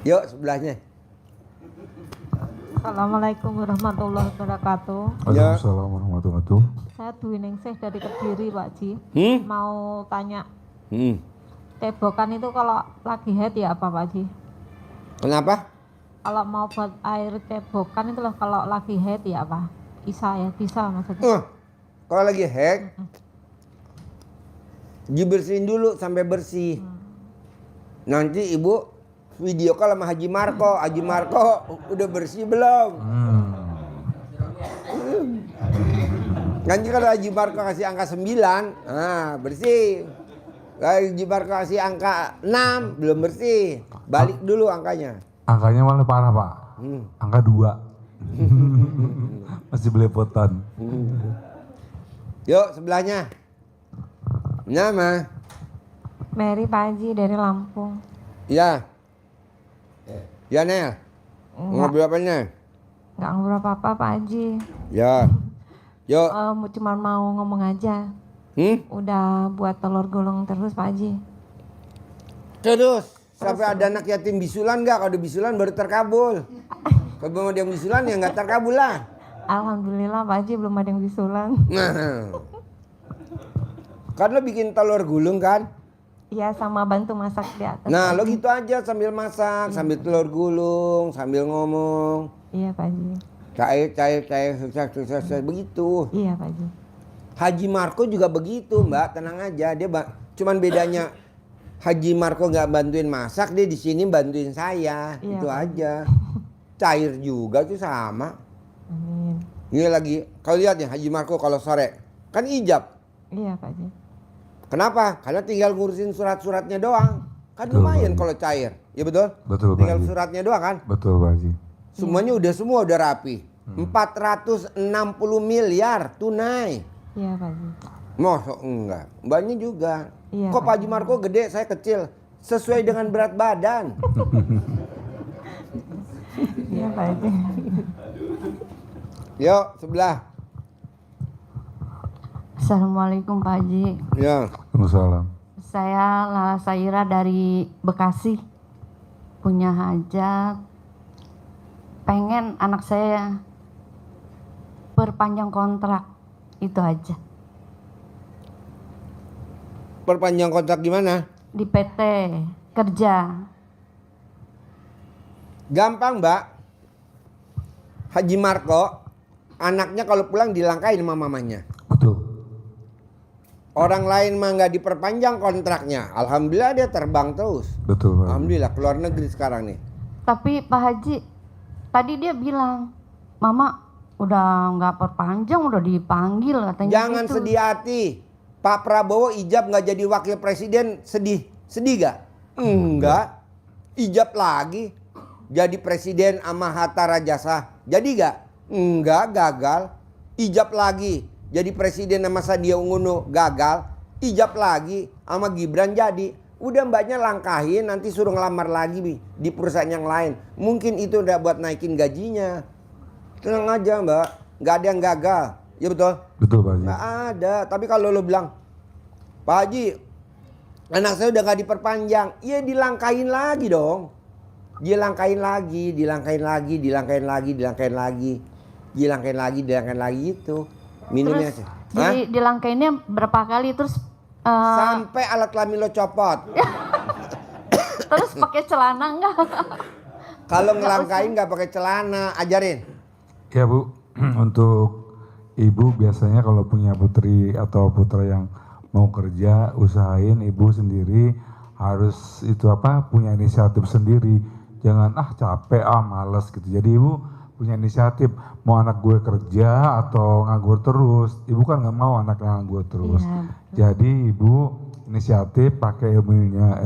Yuk sebelahnya. Assalamualaikum warahmatullahi wabarakatuh. Waalaikumsalam warahmatullahi wabarakatuh. Saya Dwi Ningsih dari Kediri, Pak Ji. Mau tanya, cebokan itu kalau lagi haid ya apa, Pak Ji? Kenapa? Kalau mau buat air cebokan itu loh, kalau lagi haid ya apa? Bisa ya, bisa maksudnya. Kalau lagi haid, dibersihin dulu sampai bersih. Nanti ibu video call sama Haji Marco. Haji Marco udah bersih belum? Nanti kalau Haji Marco kasih angka 9, bersih. Kalau Haji Marco kasih angka 6, belum bersih. Balik dulu angkanya. Angkanya malah parah Pak. Angka 2. Masih belepotan. Yuk sebelahnya. Nama? Mary, Pak Haji dari Lampung. Ya. Ya Nel. Ngobrol apanya? Nggak ngobrol apa-apa, Pak Haji. Ya. Yuk. Cuma mau ngomong aja. Udah buat telur gulung terus, Pak Haji. Terus. Sampai ada anak yatim bisulan nggak? Kalau ada bisulan baru terkabul. Kalau belum ada yang bisulan ya nggak terkabul lah. Alhamdulillah Pak Haji belum ada yang bisulan. Nah. Kan lo bikin telur gulung kan? Iya, sama bantu masak di atas. Nah lo gitu aja sambil masak, sambil telur gulung, sambil ngomong. Iya Pak Haji. Cair, sukses, begitu. Iya Pak Haji. Haji Marco juga begitu Mbak, tenang aja. Dia cuman bedanya Haji Marco nggak bantuin masak, dia di sini bantuin saya. Iya, itu Pak. aja. Cair juga tuh sama. Amin. Ini lagi, kalau lihat ya Haji Marco kalau sore kan ijab. Iya Pak Haji. Kenapa? Karena tinggal ngurusin surat-suratnya doang. Kan Betul, lumayan Pak. kalau cair. Ya betul? Betul, Pak Tinggal Haji. suratnya doang kan? Betul Pak Haji. Semuanya udah rapi. 460 miliar tunai. Iya Pak Haji. Masa enggak? Mbaknya juga. Iya, Kok Pak. Pak Haji Marco gede, saya kecil. Sesuai dengan berat badan. Iya Pak Haji. Yuk, sebelah. Assalamualaikum Pak Haji. Ya. Waalaikumsalam. Saya Lala Saira dari Bekasi. Punya hajat. Pengen anak saya perpanjang kontrak. Itu aja. Perpanjang kontrak gimana? Di PT kerja. Gampang, Mbak. Haji Marco, anaknya kalau pulang dilangkain sama mamanya. Betul. Orang lain mah nggak diperpanjang kontraknya. Alhamdulillah dia terbang terus. Betul Pak Haji. Alhamdulillah keluar negeri sekarang nih. Tapi Pak Haji, tadi dia bilang, Mama udah nggak perpanjang, udah dipanggil katanya. Jangan gitu. sedih hati. Pak Prabowo ijab nggak jadi wakil presiden, sedih gak? Enggak. Ijab lagi jadi presiden sama Hatta Rajasa. Jadi gak? Enggak, gagal. Ijab lagi jadi presiden sama Sandiaga Uno, gagal. Ijab lagi sama Gibran jadi. Udah mbaknya langkahin, nanti suruh ngelamar lagi di perusahaan yang lain. Mungkin itu udah buat naikin gajinya. Tenang aja mbak, nggak ada yang gagal. Ya betul? Betul Pak Haji. Nggak ada. Tapi kalau lo bilang, Pak Haji, anak saya udah nggak diperpanjang. Iya dilangkain lagi dong. Dilangkain lagi itu. Minumnya Terus, sih. jadi dilangkainnya berapa kali terus Sampai alat kelamin lo copot. terus pakai celana enggak? Kalau ngelangkain nggak pakai celana, ajarin. Ya Bu, untuk ibu biasanya kalau punya putri atau putra yang mau kerja, usahain ibu sendiri harus punya inisiatif sendiri. Jangan capek males gitu. Jadi ibu punya inisiatif, mau anak gue kerja atau nganggur terus. Ibu kan nggak mau anaknya nganggur terus. Iya, Jadi ibu inisiatif pakai ilmunya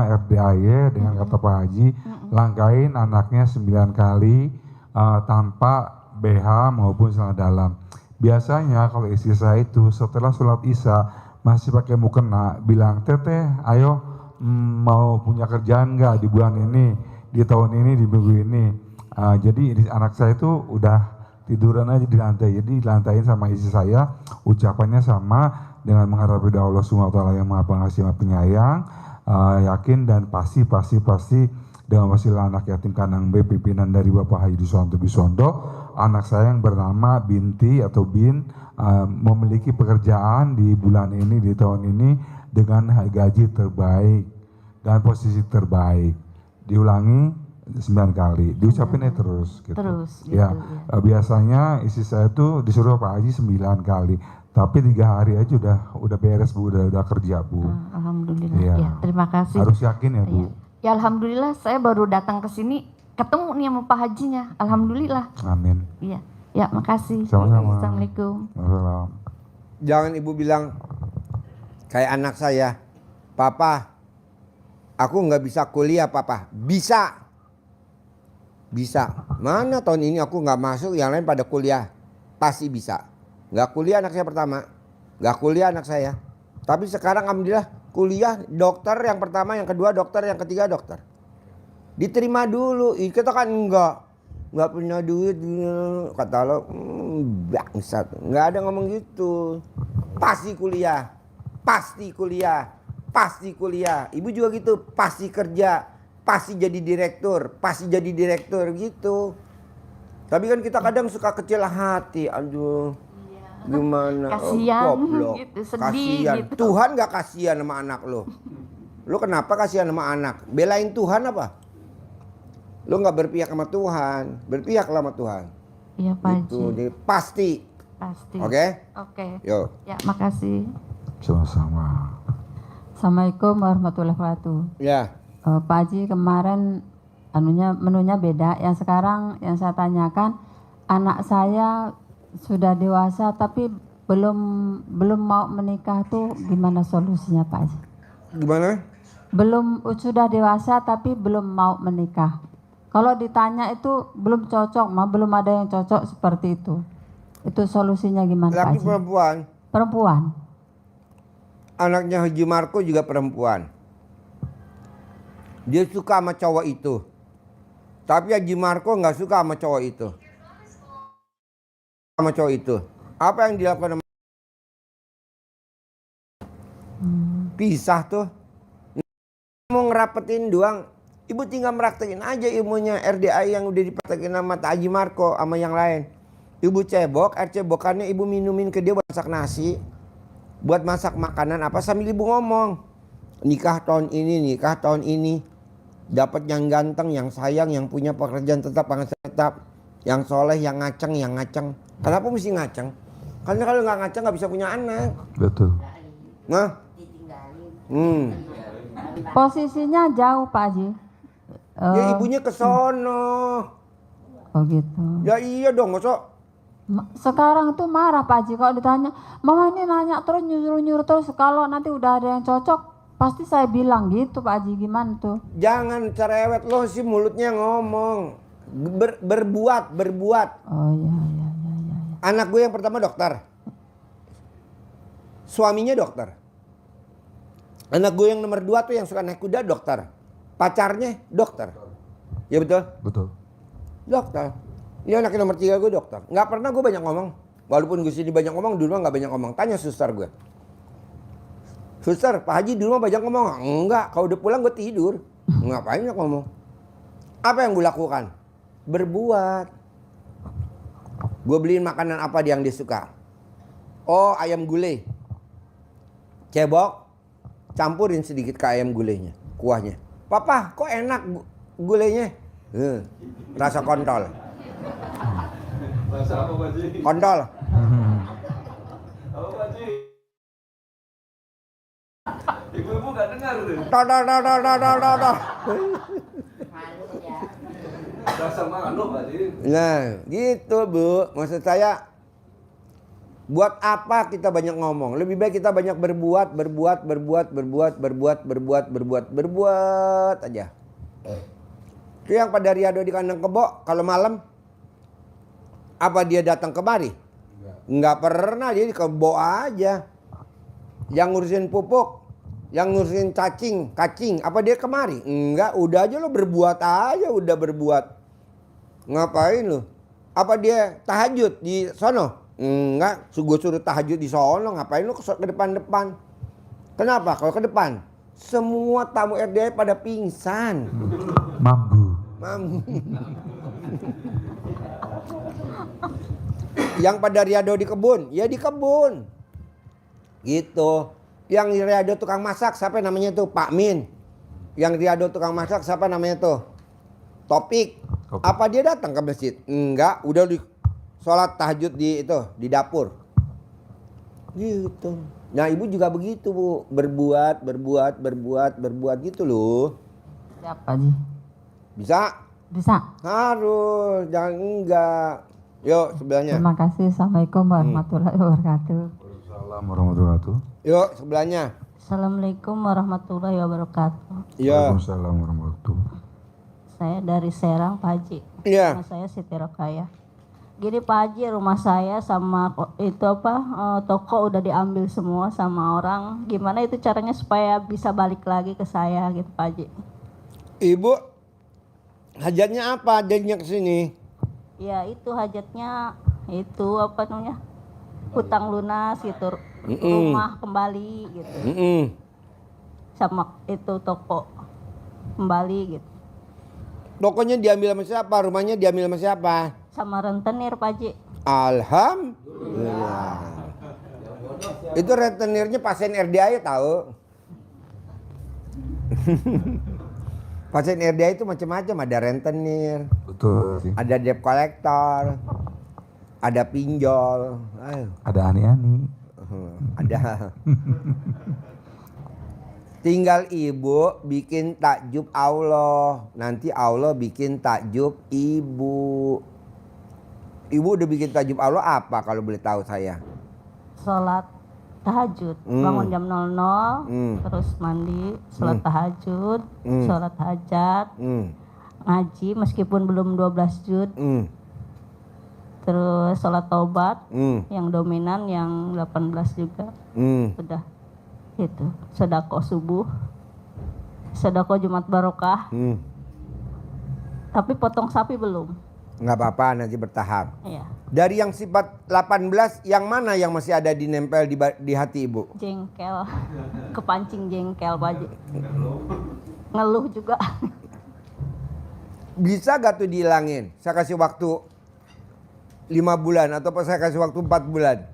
RDAY dengan kata Pak Haji, langkain anaknya 9 kali tanpa BH maupun celana dalam. Biasanya kalau istri saya itu setelah sholat isya masih pakai mukena, bilang teteh ayo mau punya kerjaan nggak di bulan ini, di tahun ini, di minggu ini. Jadi anak saya itu udah tiduran aja di lantai. Jadi dilantain sama istri saya, ucapannya sama dengan mengharap ridha Allah SWT yang Maha Pengasih Maha Penyayang, yakin dan pasti dengan wasilah anak yatim Kanang B pimpinan dari Bapak Haji Suwanto Bisondo, anak saya yang bernama Binti atau Bin memiliki pekerjaan di bulan ini, di tahun ini dengan gaji terbaik dan posisi terbaik. Diulangi 9 kali, diucapinnya terus gitu. Terus gitu, Ya, biasanya istri saya tuh disuruh Pak Haji 9 kali, tapi 3 hari aja udah beres Bu, udah kerja Bu. Alhamdulillah. Iya. Ya, terima kasih. Harus yakin ya Bu. Iya. Ya alhamdulillah saya baru datang ke sini ketemu nih sama Pak Hajinya. Alhamdulillah. Amin. Iya. Ya, makasih. Sama-sama. Assalamualaikum. Wassalam. Jangan ibu bilang kayak anak saya, Papa, aku nggak bisa kuliah Papa. Bisa. Bisa. Mana tahun ini aku nggak masuk, yang lain pada kuliah. Pasti bisa. Nggak kuliah anak saya pertama. Nggak kuliah anak saya. Tapi sekarang alhamdulillah kuliah dokter yang pertama, yang kedua dokter, yang ketiga dokter. Diterima dulu. Kita kan nggak punya duit. Kata lo, bangsat. Nggak ada ngomong gitu. Pasti kuliah. Pasti kuliah. Pasti kuliah. Ibu juga gitu. Pasti kerja. Pasti jadi direktur. Pasti jadi direktur gitu. Tapi kan kita kadang suka kecil hati. Aduh. Gimana? Kasihan Goblok. gitu, sedih Kasihan. gitu. Tuhan gak kasihan sama anak lo. Lo kenapa kasihan sama anak? Belain Tuhan apa? Lo gak berpihak sama Tuhan. Berpihaklah sama Tuhan. Iya Pak Haji. Itu jadi pasti. Pasti. Oke? Oke. Yo. Ya, makasih. Sama-sama. Assalamualaikum warahmatullahi wabarakatuh. Ya. Pak Haji kemarin menunya beda. Yang sekarang yang saya tanyakan, anak saya sudah dewasa tapi belum mau menikah tuh gimana solusinya Pak Haji? Gimana? Sudah dewasa tapi belum mau menikah. Kalau ditanya itu belum cocok, belum ada yang cocok seperti itu. Itu solusinya gimana Pak Laki Haji? perempuan. Perempuan. Anaknya Haji Marco juga perempuan. Dia suka sama cowok itu. Tapi Haji Marco nggak suka sama cowok itu. Sama cowok itu. Apa yang dilakukan sama pisah tuh. Mau ngerapetin doang. Ibu tinggal meraktekin aja ilmunya RDI yang udah dipraktekin sama Haji Marco sama yang lain. Ibu cebok, air cebokannya ibu minumin ke dia buat masak nasi. Buat masak makanan apa sambil ibu ngomong. Nikah tahun ini, nikah tahun ini. Dapat yang ganteng, yang sayang, yang punya pekerjaan tetap, penghasilan tetap. Yang soleh, yang ngaceng. Kenapa mesti ngaceng? Karena kalau nggak ngaceng nggak bisa punya anak. Betul. Nah, Posisinya jauh Pak Haji. ya ibunya ke sono. Oh gitu. Ya iya dong, masa Sekarang tuh marah Pak Haji kalau ditanya, Mama ini nanya terus nyuruh-nyuruh terus, kalau nanti udah ada yang cocok pasti saya bilang gitu Pak Haji, gimana tuh? jangan cerewet lo sih mulutnya ngomong. Berbuat. Oh iya. Anak gue yang pertama dokter. Suaminya dokter. Anak gue yang nomor 2 tuh yang suka naik kuda dokter. Pacarnya dokter. Ya betul? Betul. Dokter. Ini anak nomor 3 gue dokter. Nggak pernah gue banyak ngomong. Walaupun gue sini banyak ngomong, dulu mah nggak banyak ngomong. Tanya suster gue. Suster, Pak Haji dulu mah banyak ngomong. Enggak, kalau udah pulang gue tidur. Ngapain banyak ngomong? Apa yang gue lakukan? Berbuat. Gue beliin makanan apa yang dia suka. Oh, ayam gulai. Cebok, campurin sedikit ke ayam gulainya, kuahnya. Papa, kok enak gulainya? Rasa kontol. Rasa apa Pak Haji? Kontol. Apa Pak Haji? Ibu-ibu gak dengar tuh. Toh. Rasa malu Pak Haji. Nah, gitu Bu. Maksud saya, buat apa kita banyak ngomong? Lebih baik kita banyak berbuat aja. Itu yang pada Riyado di kandang kebo, kalau malam apa dia datang kemari? Enggak pernah, dia di kebo aja. Yang ngurusin pupuk, yang ngurusin kacing, apa dia kemari? Enggak, udah aja lo berbuat aja, udah berbuat. Ngapain lo? Apa dia tahajud di sono? Enggak, gue suruh tahajud di sono, ngapain lo ke depan-depan? Kenapa? Kalau ke depan, Semua tamu RDI pada pingsan. Mambu. Mam. Yang pada riado di kebun, ya di kebun. Gitu. Yang riado tukang masak siapa namanya tuh? Pak Min. Yang riado tukang masak siapa namanya tuh? Topik. Apa dia datang ke masjid? Enggak, udah di sholat tahajud di itu, di dapur. Gitu. Nah, ibu juga begitu, Bu. Berbuat gitu loh. Siapa Ji? Bisa? Bisa. Harus, jangan enggak. Yuk, sebelahnya. Terima kasih. Assalamualaikum warahmatullahi wabarakatuh. Waalaikumsalam warahmatullahi wabarakatuh. Yuk, sebelahnya. Assalamualaikum warahmatullahi wabarakatuh. Iya. Waalaikumsalam warahmatullahi wabarakatuh. Saya dari Serang, Pak Haji. Iya. Nama saya Siti Rokaya. Gini Pak Haji, rumah saya sama toko udah diambil semua sama orang. Gimana itu caranya supaya bisa balik lagi ke saya gitu Pak Haji? Ibu, hajatnya apa jadinya ke sini? Ya itu hajatnya itu apa namanya? Hutang lunas gitu. Rumah kembali gitu. Sama itu toko kembali gitu. Tokonya diambil sama siapa? Rumahnya diambil sama siapa? Sama rentenir Pak Haji. Alhamdulillah. Itu rentenirnya pasien RDI tahu. Pasien RDI itu macam-macam, ada rentenir, Betul. Sih. ada debt collector, ada pinjol, Ada ani-ani. ada. Tinggal ibu bikin takjub Allah. Nanti Allah bikin takjub ibu. Ibu udah bikin takjub Allah apa kalau boleh tahu saya? Sholat tahajud, bangun jam 00, terus mandi, sholat tahajud, sholat hajat, ngaji meskipun belum 12 juz, terus sholat taubat, yang dominan yang 18 juga, udah itu, sedekah subuh, sedekah Jumat Barokah, tapi potong sapi belum. Nggak apa-apa, nanti bertahap. Iya. Dari yang sifat 18, yang mana yang masih ada di nempel di hati ibu? Jengkel, kepancing jengkel Pak Haji. Ngeluh juga. Bisa gak tuh dihilangin? Saya kasih waktu 5 bulan atau saya kasih waktu 4 bulan.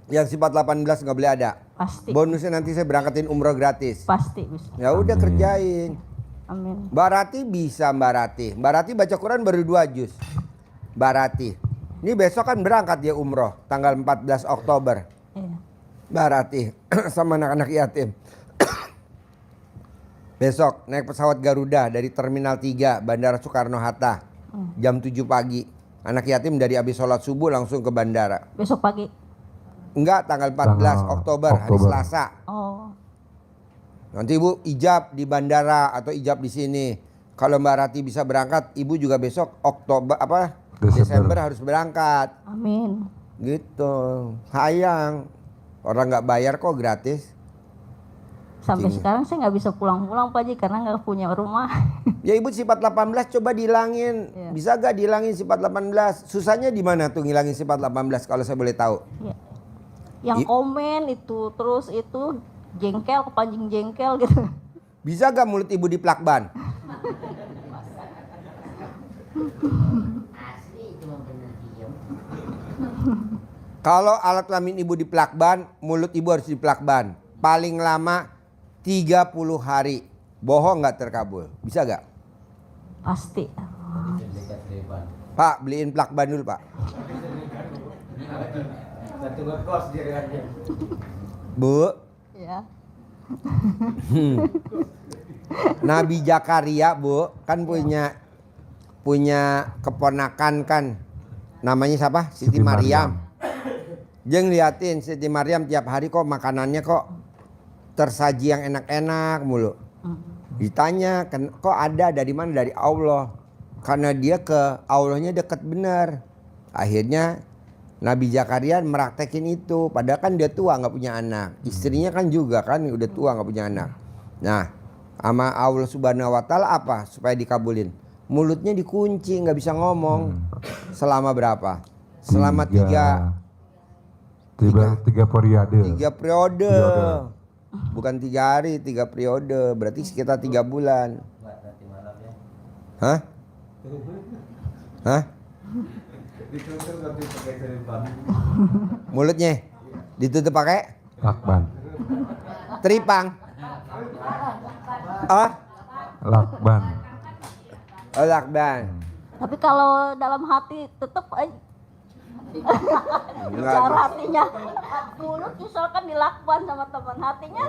Yang sifat 18 nggak boleh ada. Pasti. Bonusnya nanti saya berangkatin umroh gratis. Pasti bisa. Ya udah kerjain. Amin. Mbak Rati bisa Mbak Rati. Mbak Rati baca Quran baru 2 juz. Mbak Rati. Ini besok kan berangkat dia umroh tanggal 14 Oktober. Iya. Mbak Rati sama anak-anak yatim. Besok naik pesawat Garuda dari Terminal 3 Bandara Soekarno-Hatta. Jam 7 pagi. Anak yatim dari habis sholat subuh langsung ke bandara. Besok pagi. Enggak, tanggal 14 Oktober, hari Selasa. Oh. Nanti ibu ijab di bandara atau ijab di sini. Kalau Mbak Rati bisa berangkat, ibu juga besok Desember harus berangkat. Amin. Gitu. Sayang. Orang nggak bayar kok gratis. Sampai sekarang saya nggak bisa pulang-pulang Pak Haji karena nggak punya rumah. Ya ibu sifat 18 coba dihilangin. Iya. Bisa gak dihilangin sifat 18? Susahnya di mana tuh ngilangin sifat 18 kalau saya boleh tahu? Ya. Yang komen itu terus itu jengkel, kepancing jengkel gitu. Bisa gak mulut ibu diplakban? Kalau alat kelamin ibu diplakban, mulut ibu harus diplakban. Paling lama 30 hari. Bohong gak terkabul. Bisa gak? Pasti. Pak, beliin plakban dulu Pak. Bu, Ya. Nabi Zakaria Bu kan punya keponakan kan, namanya siapa? Siti Maryam. Dia ngeliatin Siti Maryam tiap hari kok makanannya kok tersaji yang enak-enak mulu. Ditanya kok ada dari mana? Dari Allah. Karena dia ke Allahnya dekat benar. Akhirnya Nabi Zakaria meraktekin itu. Padahal kan dia tua nggak punya anak. Istrinya kan juga kan udah tua nggak punya anak. Nah, sama Allah Subhanahu Wa Taala apa supaya dikabulin? Mulutnya dikunci nggak bisa ngomong. Selama berapa? Selama tiga periode. 3 periode. Bukan 3 hari, 3 periode. Berarti sekitar 3 bulan. Hah? Hah? Mulutnya ditutup pakai Lakban. teripang. Ah, Lakban. lakban. Tapi kalau dalam hati tetap Enggak. cara hatinya mulut misalkan dilakban sama teman hatinya.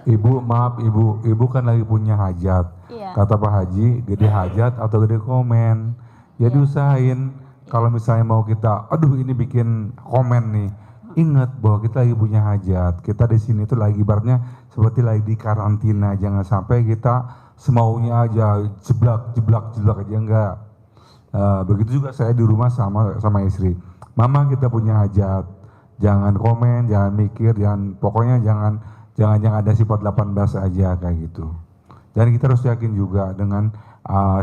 Ibu maaf ibu kan lagi punya hajat. Iya. Kata Pak Haji, gede hajat atau gede komen. Jadi usahain kalau misalnya mau kita, aduh ini bikin komen nih. Ingat bahwa kita lagi punya hajat. Kita di sini tuh lagi ibaratnya seperti lagi di karantina. Jangan sampai kita semaunya aja jeblak aja enggak. Begitu juga saya di rumah sama istri. Mama kita punya hajat. Jangan komen, jangan mikir, pokoknya jangan ada sifat 18 aja kayak gitu. Dan kita harus yakin juga dengan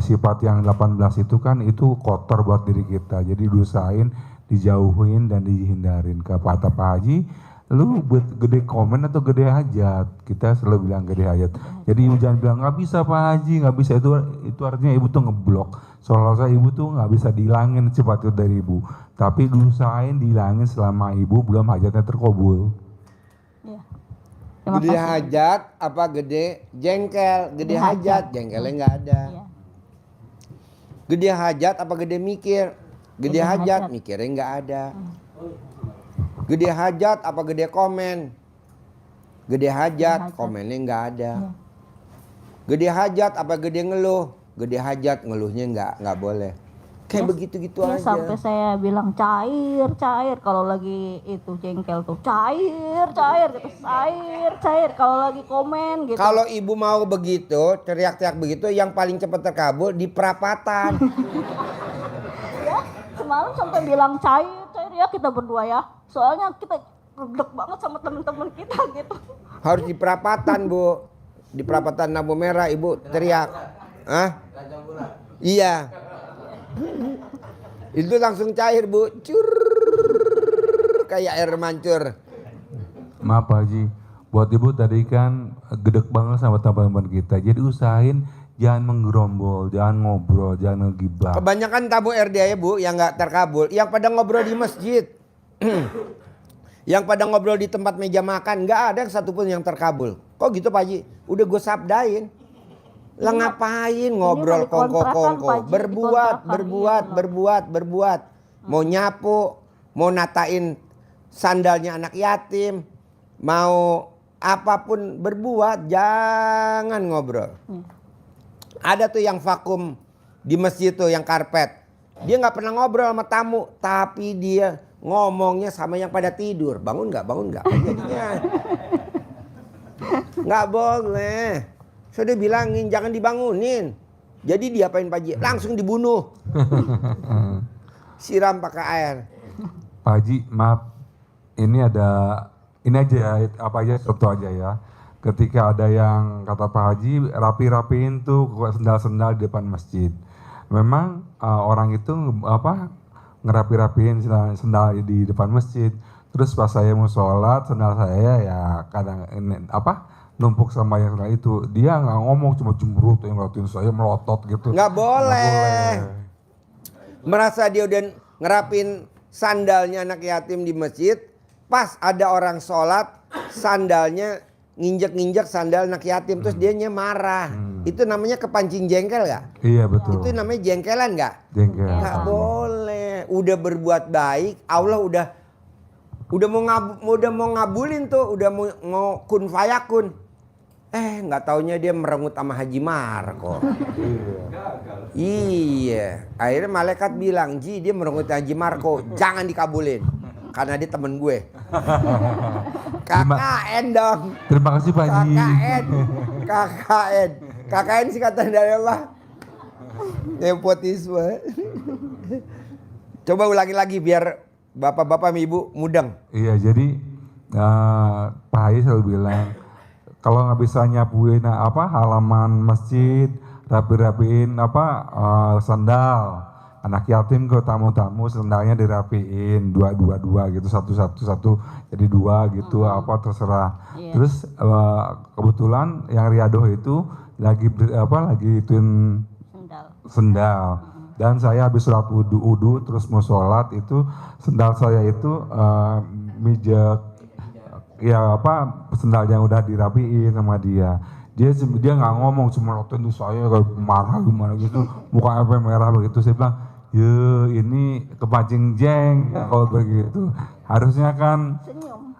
sifat yang 18 itu kan itu kotor buat diri kita. Jadi diusahain dijauhin dan dihindarin. Kata Pak Haji, lu buat gede komen atau gede hajat? Kita selalu bilang gede hajat. Jadi ibu jangan bilang nggak bisa Pak Haji, nggak bisa, itu artinya ibu tuh ngeblok. Soalnya ibu tuh nggak bisa dihilangin sifat itu dari ibu. Tapi diusahain dihilangin selama ibu belum hajatnya terkabul. Iya. Terima Gede kasih. hajat apa gede jengkel? Gede hajat, jengkelnya nggak ada. Iya. Gede hajat apa gede mikir? Gede Gede hajat, hajat. mikirnya nggak ada. Gede hajat apa gede komen? Gede hajat, hajat. komennya nggak ada. Iya. Gede hajat apa gede ngeluh? Gede hajat, ngeluhnya nggak boleh. Kayak begitu-gitu Ya, aja. sampai saya bilang cair kalau lagi itu jengkel tuh cair gitu, cair kalau lagi komen gitu. Kalau ibu mau begitu, teriak-teriak begitu, yang paling cepat terkabul di perapatan. Ya, semalam sampai bilang cair ya kita berdua ya. Soalnya kita deg banget sama teman-teman kita gitu. Harus di perapatan, Bu. Di perapatan lampu merah, ibu teriak. Hah? Iya. Itu langsung cair, Bu. Cur, kayak air mancur. Maaf Pak Haji, buat ibu tadi kan gedek banget sama teman-teman kita. Jadi usahain jangan menggerombol, jangan ngobrol, jangan ngegibah. Kebanyakan tamu RDA ya, Bu, yang nggak terkabul, yang pada ngobrol di masjid. Yang pada ngobrol di tempat meja makan, nggak ada yang satupun yang terkabul. Kok gitu Pak Haji? Udah gue sabdain. Lah ngapain ngobrol Ini di kontrakan, kongko-kongko? Pak Haji, di kontrakan, Berbuat. Mau nyapu, mau natain sandalnya anak yatim, mau apapun berbuat, jangan ngobrol. Ada tuh yang vakum di masjid tuh yang karpet. Dia nggak pernah ngobrol sama tamu, tapi dia ngomongnya sama yang pada tidur. Bangun nggak? Jadinya nggak boleh. Sudah bilangin jangan dibangunin. Jadi diapain Pak Haji? Langsung dibunuh. Siram pakai air. Pak Haji, maaf, ini aja apa aja contoh aja ya. Ketika ada yang kata Pak Haji rapi-rapiin tuh sendal-sendal di depan masjid. Memang orang itu ngerapi-rapiin sendal di depan masjid. Terus pas saya mau sholat, sendal saya ya kadang numpuk sama yang sendal itu. Dia nggak ngomong, cuma cemberut yang ngeliatin saya melotot gitu. Nggak boleh. Merasa dia udah ngerapin sandalnya anak yatim di masjid, pas ada orang sholat, sandalnya nginjek-nginjek sandal anak yatim, terus dianya marah. Itu namanya kepancing jengkel gak? Iya betul. Itu namanya jengkelan gak? Jengkel. Nggak boleh. Udah berbuat baik, Allah udah mau ngabulin tuh, udah mau kun fayakun. Nggak taunya dia merengut sama Haji Marko. Iya. Akhirnya malaikat bilang, Ji dia merengut Haji Marko, jangan dikabulin. Karena dia temen gue. KKN dong. Terima kasih Pak Haji. KKN singkatan dari apa? Nepotisme. Coba ulangi lagi biar bapak-bapak ibu mudeng. Iya, jadi Pak Haji selalu bilang kalau nggak bisa nyapuin halaman masjid, rapi-rapiin sandal, anak yatim ke tamu-tamu sendalnya dirapiin dua gitu, satu jadi dua gitu, apa terserah. Iya. Terus kebetulan yang riadoh itu lagi ituin Sendal. sendal, dan saya habis sholat wudu terus mau sholat, itu sendal saya itu mijak ya apa, sendalnya udah dirapiin sama dia nggak ngomong, cuma waktu itu saya kayak marah gimana gitu, muka apa merah begitu. Saya bilang, ya ini kepancing jeng kalau begitu. Harusnya kan Senyum.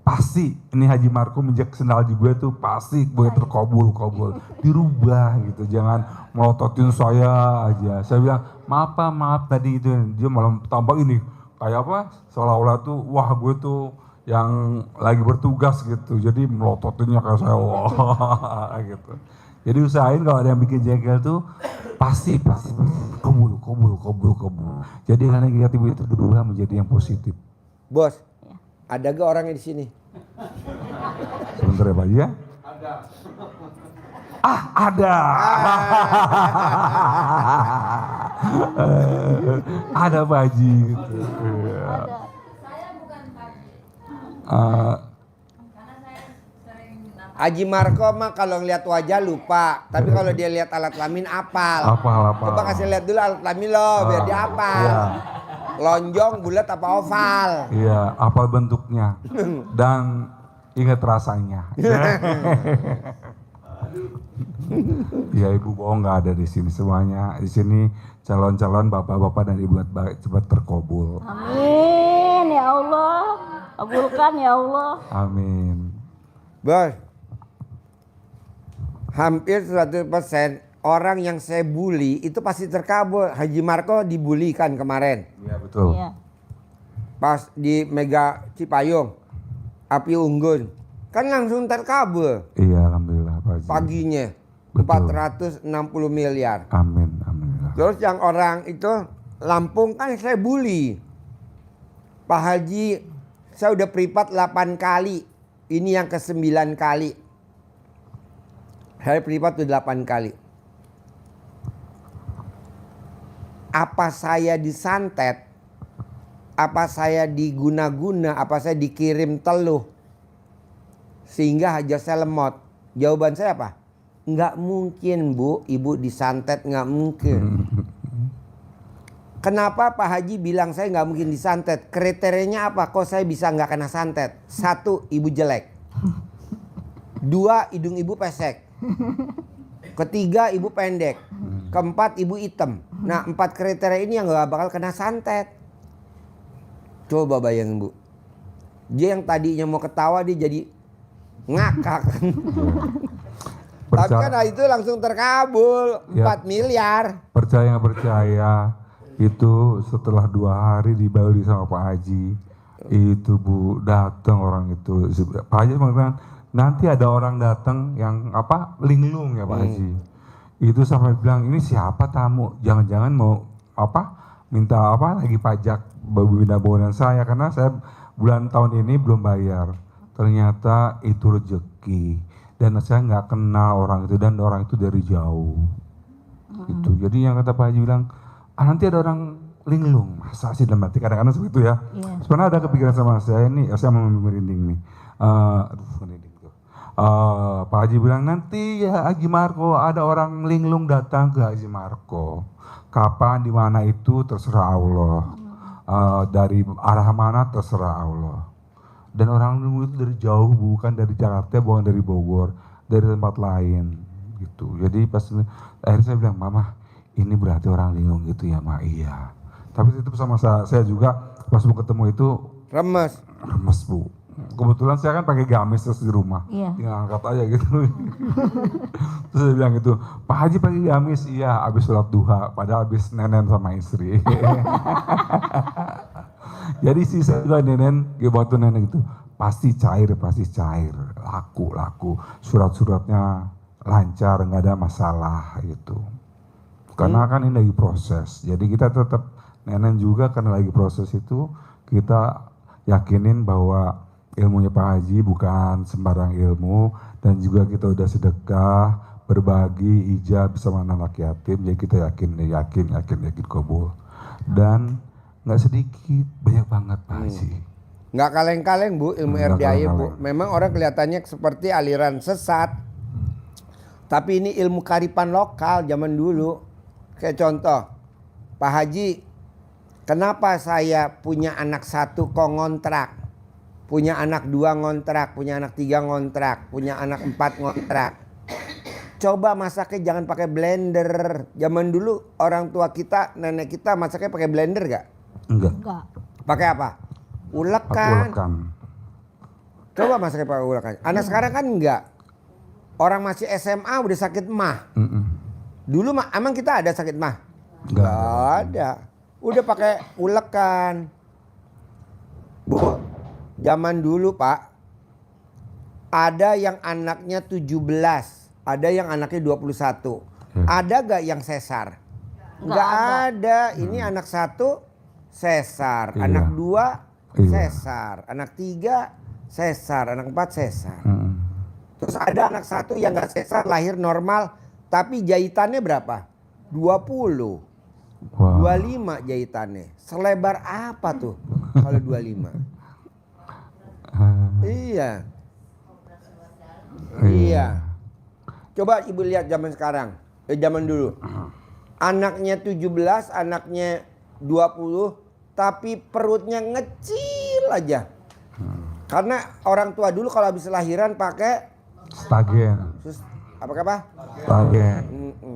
pasti ini Haji Marco menjak sendal di gue tuh pasti gue terkabul dirubah gitu, jangan melototin saya aja. Saya bilang maaf tadi itu, dia malah tambah ini kayak apa, seolah-olah tuh wah gue tuh yang lagi bertugas gitu, jadi melototinnya kayak saya wah gitu. Jadi usahain kalau ada yang bikin jengkel tuh pasti kabul. Jadi karena negatif itu berubah menjadi yang positif. Bos, ada gak orangnya di sini? Sebentar ya Pak ya. Ada. Ada Pak Haji gitu. Ada. Haji Marco mah kalau ngeliat wajah lupa, tapi kalau dia lihat alat kelamin apal. Apal. Coba kasih lihat dulu alat kelamin lo, biar dia apal. Iya. Lonjong, bulat apa oval? Iya, apal bentuknya dan ingat rasanya. Ya ibu bohong, nggak ada di sini semuanya. Di sini calon-calon bapak-bapak dan ibu cepat terkabul. Amin ya Allah. Kabulkan ya Allah. Amin. Bos, hampir 100% orang yang saya bully itu pasti terkabul. Haji Marco dibully kan kemarin. Iya betul. Iya. Pas di Mega Cipayung, Api Unggun. Kan langsung terkabul Iya alhamdulillah Pak Haji. paginya. Betul. 460 miliar. Amin, alhamdulillah. Terus yang orang itu Lampung kan saya bully. Pak Haji, saya udah privat 8 kali. Ini yang ke-9 kali. Saya privat udah 8 kali. Apa saya disantet? Apa saya diguna-guna? Apa saya dikirim teluh? Sehingga hajat saya lemot. Jawaban saya apa? Nggak mungkin Bu, Ibu disantet, nggak mungkin. Kenapa Pak Haji bilang saya nggak mungkin disantet? Kriterianya apa? Kok saya bisa nggak kena santet? 1, ibu jelek. 2, hidung ibu pesek. 3, ibu pendek. 4, ibu hitam. Nah 4 kriteria ini yang nggak bakal kena santet. Coba bayangin Bu. Dia yang tadinya mau ketawa dia jadi ngakak. Tapi kan itu langsung terkabul 4 miliar. Percaya nggak percaya, itu setelah 2 hari dibeli sama Pak Haji, itu Bu datang orang itu. Pak Haji mengatakan nanti ada orang datang yang apa linglung ya Pak Haji. Itu sampai bilang ini siapa tamu? Jangan-jangan mau apa minta apa lagi pajak benda bangunan saya, karena saya bulan tahun ini belum bayar. Ternyata itu rezeki dan saya nggak kenal orang itu, dan orang itu dari jauh. Itu jadi yang kata Pak Haji bilang, nanti ada orang linglung, masa sih dalam hati kadang-kadang seperti itu ya. Iya. Sebenarnya ada kepikiran sama saya ini, saya mau merinding nih. Merinding tuh. Pak Haji bilang nanti ya Haji Marco ada orang linglung datang ke Haji Marco. Kapan, di mana itu terserah Allah. Dari arah mana terserah Allah. Dan orang linglung itu dari jauh, bukan dari Jakarta, bukan dari Bogor, dari tempat lain gitu. Jadi pas akhirnya saya bilang, Mama, ini berarti orang linglung gitu ya Mak? Iya. Tapi itu sama saya juga pas mau ketemu itu Remes. Bu. Kebetulan saya kan pakai gamis terus di rumah. Iya. Tinggal angkat aja gitu. Terus saya bilang gitu, Pak Haji pakai gamis? Iya, habis sholat duha. Padahal habis nenen sama istri. Jadi sisa juga nenen, waktu nenek itu pasti cair, laku. Surat-suratnya lancar, nggak ada masalah gitu. Karena kan ini lagi proses, jadi kita tetap nenen juga karena lagi proses itu kita yakinin bahwa ilmunya Pak Haji bukan sembarang ilmu, dan juga kita udah sedekah, berbagi, ijab bersama anak yatim, jadi kita yakin kabul. dan nggak sedikit, banyak banget Pak Haji. Nggak kaleng-kaleng Bu ilmu Nggak RDAY Bu. kaleng-kaleng. Memang orang kelihatannya seperti aliran sesat. Tapi ini ilmu kearifan lokal zaman dulu. Kayak contoh, Pak Haji, kenapa saya punya anak 1 kok ngontrak? Punya anak 2 ngontrak, punya anak 3 ngontrak, punya anak 4 ngontrak. Coba masaknya jangan pakai blender. Zaman dulu orang tua kita, nenek kita masaknya pakai blender gak? Enggak. Enggak. Pakai apa? Aku Ulekan. ulekan. Coba masaknya pakai ulekan. Anak sekarang kan enggak. Orang masih SMA udah sakit mah. Dulu mah emang kita ada sakit mah? Enggak ada. Udah pakai ulekan. Bu, zaman dulu Pak, ada yang anaknya 17, ada yang anaknya 21. Ada gak yang sesar? Nggak ada. Ini anak 1 sesar, Iya. anak 2 Iya. sesar, anak 3 sesar, anak 4 sesar. Terus ada anak 1 yang gak sesar, lahir normal, tapi jahitannya berapa? 20. Wow. 25 jahitannya. Selebar apa tuh kalau 25? Iya. Iya. Coba Ibu lihat zaman sekarang. Zaman dulu. Anaknya 17, anaknya 20, tapi perutnya ngecil aja. Karena orang tua dulu kalau habis lahiran pakai Stagen. apa? Stagen.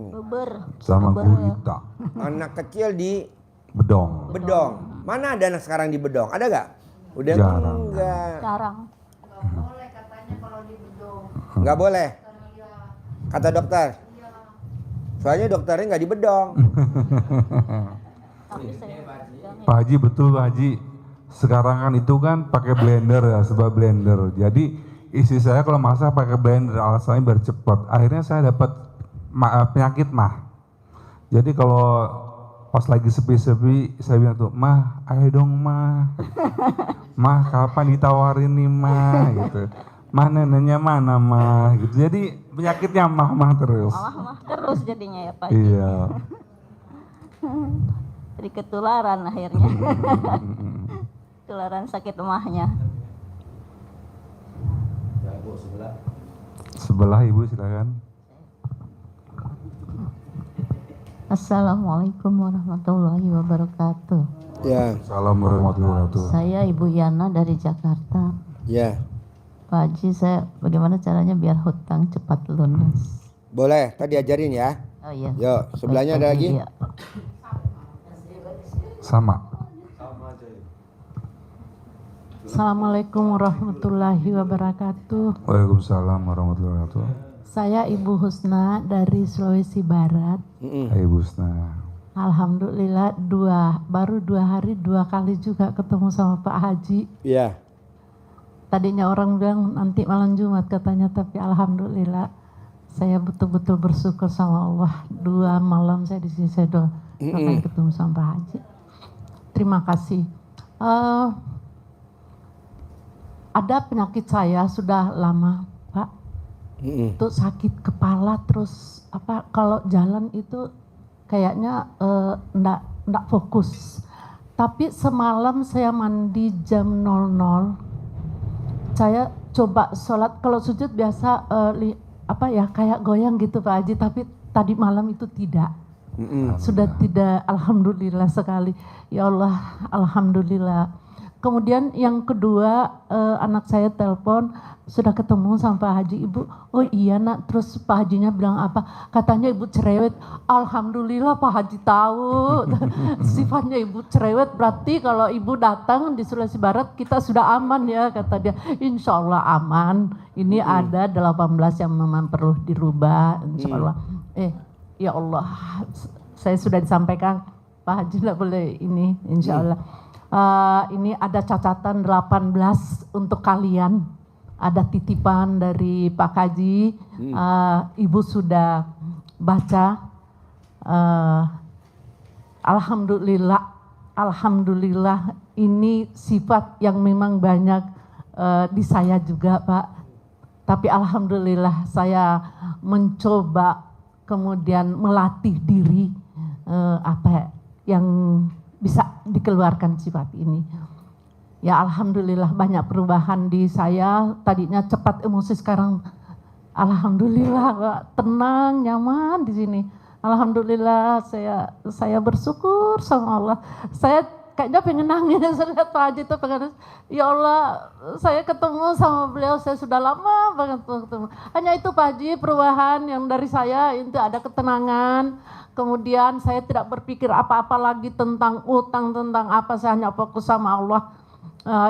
Bubur. Sama Bubur. gurita. Anak kecil di Bedong. bedong. Mana ada anak sekarang di bedong? Ada gak? Udah Jarang. enggak. Sekarang. Nggak boleh. Kata dokter. Soalnya dokternya nggak di bedong. Tapi saya Pak Haji, betul Pak Haji. Sekarang kan itu kan pakai blender ya, sebab blender. Jadi istri saya kalau masak pakai blender, alasannya biar cepat. Akhirnya saya dapat penyakit mah. Jadi kalau pas lagi sepi-sepi, saya bilang tuh, "Mah, ayo dong Mah. Mah, kapan ditawarin nih Mah?" gitu. "Mah, neneknya mana Mah?" gitu. Jadi penyakitnya mah terus. mah terus jadinya ya Pak. Iya. Jadi ketularan akhirnya. Ketularan sakit emahnya. Sebelah Ibu silakan. Assalamualaikum warahmatullahi wabarakatuh. Ya, Assalamualaikum warahmatullahi wabarakatuh. Saya Ibu Yana dari Jakarta. ya. Pak Haji, saya bagaimana caranya biar hutang cepat lunas? Boleh, tadi ajarin ya. Oh iya. Yuk, sebelahnya Baik, ada Pak Haji, lagi. iya. Sama. Assalamualaikum warahmatullahi wabarakatuh. Waalaikumsalam warahmatullahi wabarakatuh. Saya Ibu Husna dari Sulawesi Barat. Hai Bu Husna. Alhamdulillah baru 2 hari 2 kali juga ketemu sama Pak Haji. Iya. Tadinya orang bilang nanti malam Jumat katanya, tapi alhamdulillah saya betul-betul bersyukur sama Allah. 2 malam saya di sini saya doakan ketemu sama Pak Haji. Terima kasih. Ada penyakit saya sudah lama, Pak. Itu sakit kepala terus kalau jalan itu kayaknya enggak fokus. Tapi semalam saya mandi jam 00. Saya coba sholat, kalau sujud biasa kayak goyang gitu Pak Haji, tapi tadi malam itu tidak. Sudah tidak, alhamdulillah sekali. Ya Allah, alhamdulillah. Kemudian yang kedua, anak saya telepon, sudah ketemu sama Pak Haji. Ibu, oh iya nak, terus Pak Hajinya bilang apa? Katanya ibu cerewet. Alhamdulillah Pak Haji tahu. Sifatnya ibu cerewet, berarti kalau ibu datang di Sulawesi Barat kita sudah aman ya, kata dia. Insya Allah aman. Ini ada 18 yang memang perlu dirubah, insya Allah. Ya Allah, saya sudah disampaikan Pak Haji tidak boleh ini, insya Allah. Ini ada catatan 18 untuk kalian. Ada titipan dari Pak Haji. Ibu sudah baca. Alhamdulillah ini sifat yang memang banyak di saya juga Pak. Tapi alhamdulillah saya mencoba kemudian melatih diri yang dikeluarkan sifat ini. Ya alhamdulillah banyak perubahan di saya. Tadinya cepat emosi, sekarang alhamdulillah Pak, tenang, nyaman di sini. Alhamdulillah saya bersyukur sama Allah. Saya kayaknya pengen nangis lihat Pak Haji itu, pengen, ya Allah saya ketemu sama beliau, saya sudah lama banget ketemu. Hanya itu Pak Haji perubahan yang dari saya, itu ada ketenangan. Kemudian saya tidak berpikir apa-apa lagi tentang utang, tentang apa, saya hanya fokus sama Allah.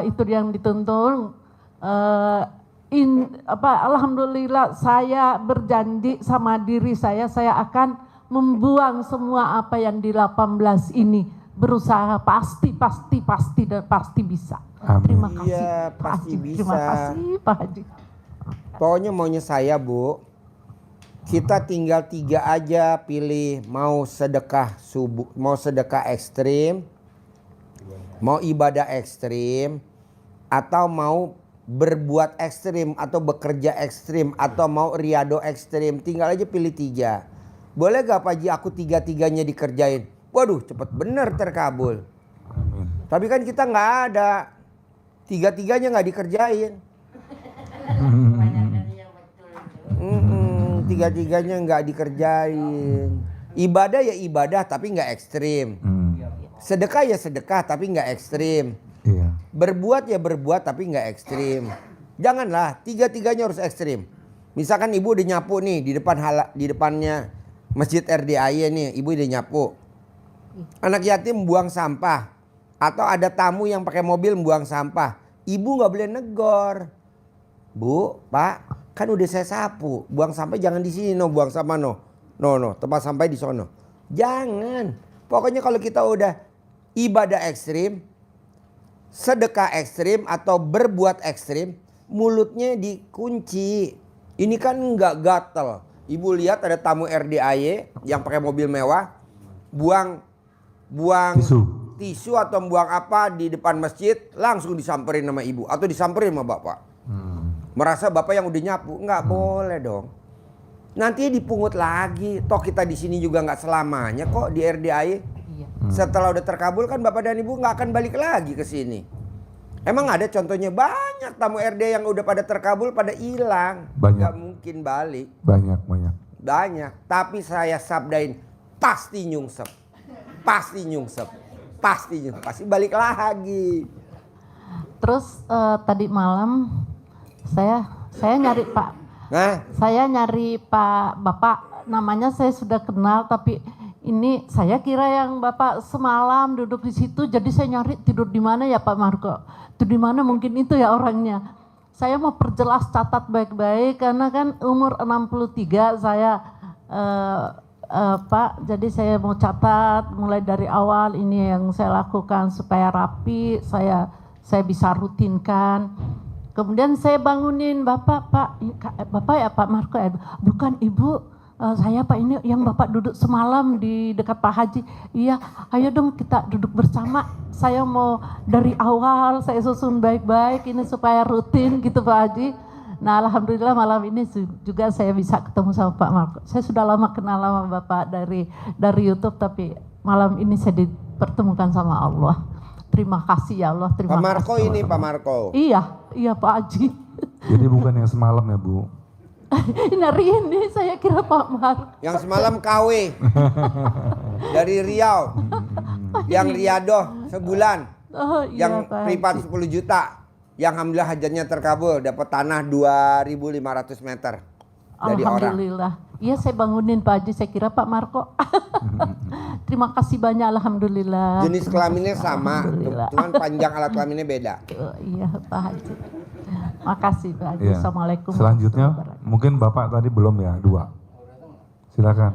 Itu yang dituntun. Alhamdulillah saya berjanji sama diri saya akan membuang semua apa yang di 18 ini. Berusaha pasti dan pasti bisa. Amin. Terima kasih Iya, Pak pasti Haji. bisa. Terima kasih Pak Haji. Pokoknya maunya saya, Bu, kita tinggal 3 aja pilih, mau sedekah subuh, mau sedekah ekstrim, mau ibadah ekstrim, atau mau berbuat ekstrim, atau bekerja ekstrim, atau mau riado ekstrim. Tinggal aja pilih 3. Boleh gak Pak Haji aku 3-3-nya dikerjain? Waduh, cepet bener terkabul. Amin. Tapi kan kita nggak ada, 3-3-nya nggak dikerjain. 3-3-nya nggak dikerjain. Ibadah ya ibadah tapi nggak ekstrim. Sedekah ya sedekah tapi nggak ekstrim. Iya. Berbuat ya berbuat tapi nggak ekstrim. Janganlah 3-3-nya harus ekstrim. Misalkan ibu udah nyapu nih di depannya Masjid RDAY nih, ibu udah nyapu. Anak yatim buang sampah, atau ada tamu yang pakai mobil buang sampah, ibu nggak boleh negor. Bu, Pak, kan udah saya sapu, buang sampah jangan di sini, buang sampah tempat sampah di sono. Jangan. Pokoknya kalau kita udah ibadah ekstrim, sedekah ekstrim atau berbuat ekstrim, mulutnya dikunci. Ini kan nggak gatel. Ibu lihat ada tamu RDAY yang pakai mobil mewah, buang tisu atau buang apa di depan masjid, langsung disamperin sama ibu atau disamperin sama bapak. Merasa bapak yang udah nyapu, nggak boleh dong. Nanti dipungut lagi. Toh kita di sini juga nggak selamanya kok di RDAY. Setelah udah terkabul kan bapak dan ibu nggak akan balik lagi ke sini. Emang ada contohnya banyak tamu RDAY yang udah pada terkabul pada hilang, nggak mungkin balik. Banyak. Tapi saya sabdain pasti nyungsep. Pasti balik lagi. Terus tadi malam saya nyari Pak. Nah, Saya nyari Pak Bapak, namanya saya sudah kenal, tapi ini saya kira yang Bapak semalam duduk di situ, jadi saya nyari tidur di mana ya Pak Marco. Itu di mana, mungkin itu ya orangnya. Saya mau perjelas, catat baik-baik karena kan umur 63 saya Pak, jadi saya mau catat mulai dari awal ini yang saya lakukan supaya rapi, saya bisa rutinkan. Kemudian saya bangunin Bapak ya Pak Marco ya, bukan Ibu, saya Pak, ini yang Bapak duduk semalam di dekat Pak Haji. Iya, ayo dong kita duduk bersama. Saya mau dari awal saya susun baik-baik ini supaya rutin gitu Pak Haji. Nah alhamdulillah malam ini juga saya bisa ketemu sama Pak Marco. Saya sudah lama kenal sama Bapak dari YouTube, tapi malam ini saya dipertemukan sama Allah. Terima kasih ya Allah, terima Pak Marco kasih. ini Pak Marco. Iya Pak Haji. Jadi bukan yang semalam ya Bu? Hari ini saya kira Pak Marco. Yang semalam KW dari Riau, yang riadoh sebulan, Oh, iya, yang Pak privat Haji. 10 juta, yang alhamdulillah hajatnya terkabul, dapat tanah 2.500 meter dari orang. Alhamdulillah. Iya saya bangunin Pak Haji, saya kira Pak Marco. Terima kasih banyak, alhamdulillah. Jenis kelaminnya sama, Alhamdulillah. cuman panjang alat kelaminnya beda. Iya Pak Haji. Makasih Pak Haji. Iya. Assalamualaikum. Selanjutnya warahmatullahi wabarakatuh. mungkin Bapak tadi belum ya, 2. Silakan.